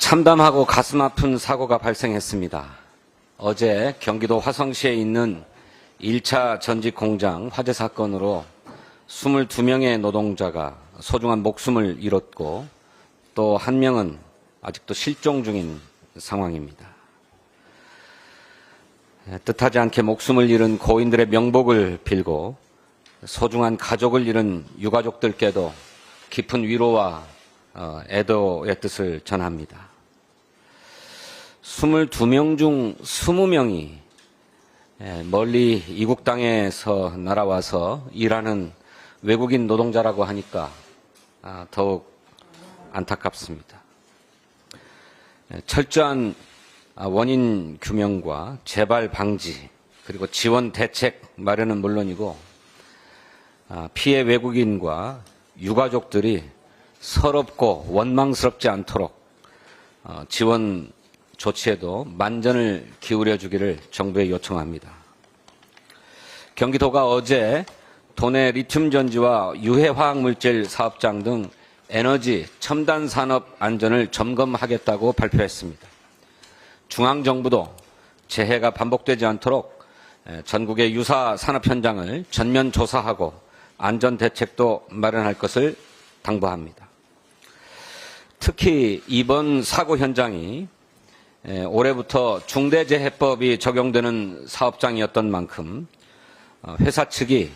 참담하고 가슴 아픈 사고가 발생했습니다. 어제 경기도 화성시에 있는 1차 전직 공장 화재 사건으로 22명의 노동자가 소중한 목숨을 잃었고 또 한 명은 아직도 실종 중인 상황입니다. 뜻하지 않게 목숨을 잃은 고인들의 명복을 빌고 소중한 가족을 잃은 유가족들께도 깊은 위로와 애도의 뜻을 전합니다. 22명 중 20명이 멀리 이국 땅에서 날아와서 일하는 외국인 노동자라고 하니까 더욱 안타깝습니다. 철저한 원인 규명과 재발 방지 그리고 지원 대책 마련은 물론이고 피해 외국인과 유가족들이 서럽고 원망스럽지 않도록 지원 조치에도 만전을 기울여 주기를 정부에 요청합니다. 경기도가 어제 도내 리튬 전지와 유해 화학물질 사업장 등 에너지 첨단 산업 안전을 점검하겠다고 발표했습니다. 중앙정부도 재해가 반복되지 않도록 전국의 유사 산업 현장을 전면 조사하고 안전 대책도 마련할 것을 당부합니다. 특히 이번 사고 현장이 올해부터 중대재해법이 적용되는 사업장이었던 만큼 회사 측이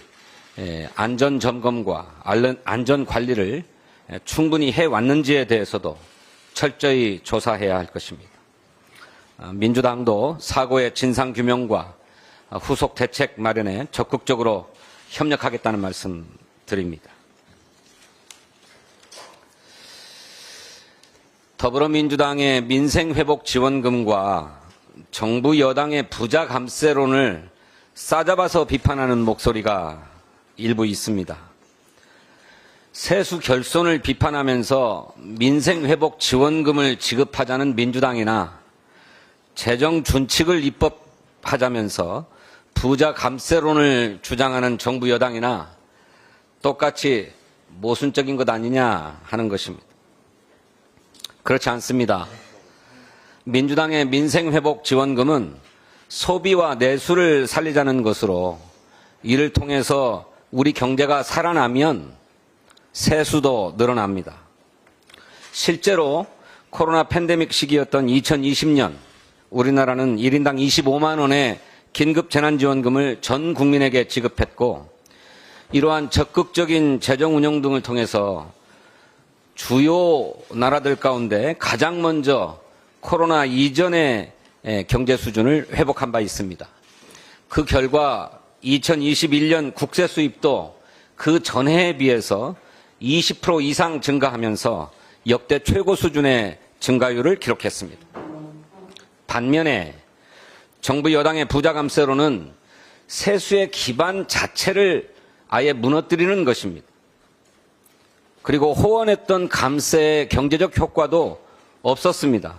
안전점검과 안전관리를 충분히 해왔는지에 대해서도 철저히 조사해야 할 것입니다. 민주당도 사고의 진상규명과 후속 대책 마련에 적극적으로 협력하겠다는 말씀 드립니다. 더불어민주당의 민생회복지원금과 정부 여당의 부자 감세론을 싸잡아서 비판하는 목소리가 일부 있습니다. 세수 결손을 비판하면서 민생회복지원금을 지급하자는 민주당이나 재정 준칙을 입법하자면서 부자 감세론을 주장하는 정부 여당이나 똑같이 모순적인 것 아니냐 하는 것입니다. 그렇지 않습니다. 민주당의 민생회복지원금은 소비와 내수를 살리자는 것으로 이를 통해서 우리 경제가 살아나면 세수도 늘어납니다. 실제로 코로나 팬데믹 시기였던 2020년 우리나라는 1인당 25만 원의 긴급 재난지원금을 전 국민에게 지급했고 이러한 적극적인 재정 운영 등을 통해서 주요 나라들 가운데 가장 먼저 코로나 이전의 경제 수준을 회복한 바 있습니다. 그 결과 2021년 국세 수입도 그 전해에 비해서 20% 이상 증가하면서 역대 최고 수준의 증가율을 기록했습니다. 반면에 정부 여당의 부자 감세로는 세수의 기반 자체를 아예 무너뜨리는 것입니다. 그리고 호언했던 감세의 경제적 효과도 없었습니다.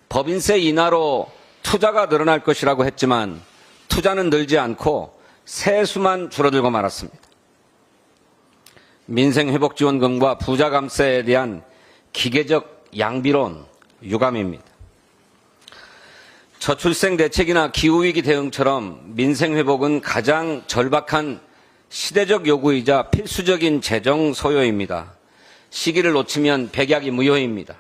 법인세 인하로 투자가 늘어날 것이라고 했지만 투자는 늘지 않고 세수만 줄어들고 말았습니다. 민생회복지원금과 부자 감세에 대한 기계적 양비론 유감입니다. 저출생 대책이나 기후위기 대응처럼 민생회복은 가장 절박한 시대적 요구이자 필수적인 재정 소요입니다. 시기를 놓치면 백약이 무효입니다.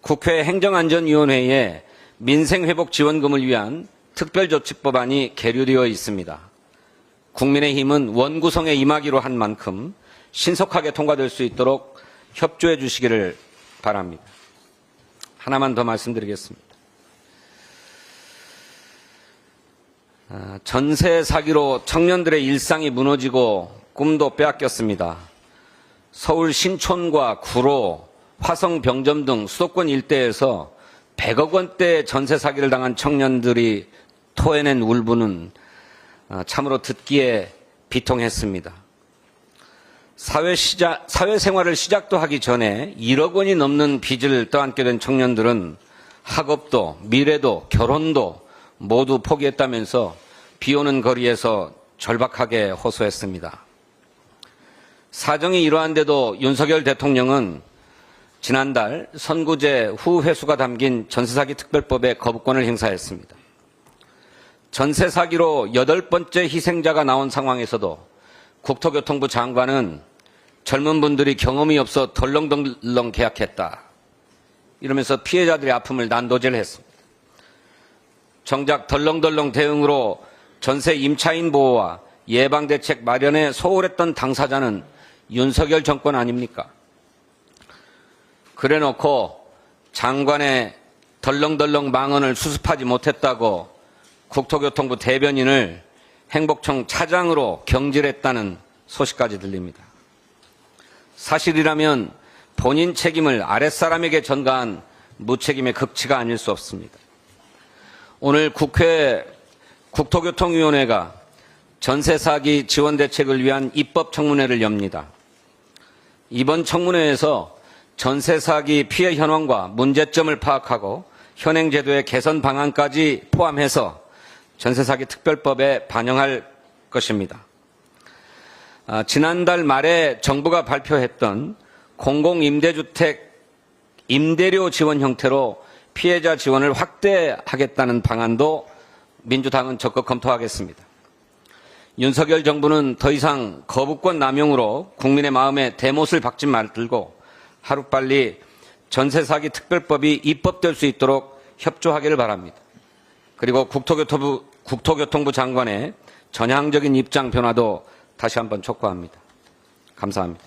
국회 행정안전위원회에 민생회복지원금을 위한 특별조치법안이 계류되어 있습니다. 국민의힘은 원구성에 임하기로 한 만큼 신속하게 통과될 수 있도록 협조해 주시기를 바랍니다. 하나만 더 말씀드리겠습니다. 전세 사기로 청년들의 일상이 무너지고 꿈도 빼앗겼습니다. 서울 신촌과 구로, 화성 병점 등 수도권 일대에서 100억 원대 전세 사기를 당한 청년들이 토해낸 울분은 참으로 듣기에 비통했습니다. 사회생활을 시작도 하기 전에 1억 원이 넘는 빚을 떠안게 된 청년들은 학업도 미래도 결혼도 모두 포기했다면서 비오는 거리에서 절박하게 호소했습니다. 사정이 이러한데도 윤석열 대통령은 지난달 선구제 후 회수가 담긴 전세사기 특별법에 거부권을 행사했습니다. 전세 사기로 8번째 희생자가 나온 상황에서도 국토교통부 장관은 젊은 분들이 경험이 없어 덜렁덜렁 계약했다, 이러면서 피해자들의 아픔을 난도질 했습니다. 정작 덜렁덜렁 대응으로 전세 임차인 보호와 예방대책 마련에 소홀했던 당사자는 윤석열 정권 아닙니까? 그래놓고 장관의 덜렁덜렁 망언을 수습하지 못했다고 국토교통부 대변인을 행복청 차장으로 경질했다는 소식까지 들립니다. 사실이라면 본인 책임을 아랫사람에게 전가한 무책임의 극치가 아닐 수 없습니다. 오늘 국회 국토교통위원회가 전세사기 지원대책을 위한 입법청문회를 엽니다. 이번 청문회에서 전세사기 피해 현황과 문제점을 파악하고 현행제도의 개선 방안까지 포함해서 전세사기 특별법에 반영할 것입니다. 지난달 말에 정부가 발표했던 공공임대주택 임대료 지원 형태로 피해자 지원을 확대하겠다는 방안도 민주당은 적극 검토하겠습니다. 윤석열 정부는 더 이상 거부권 남용으로 국민의 마음에 대못을 박지 말고 하루빨리 전세사기 특별법이 입법될 수 있도록 협조하기를 바랍니다. 그리고 국토교통부 장관의 전향적인 입장 변화도 다시 한번 촉구합니다. 감사합니다.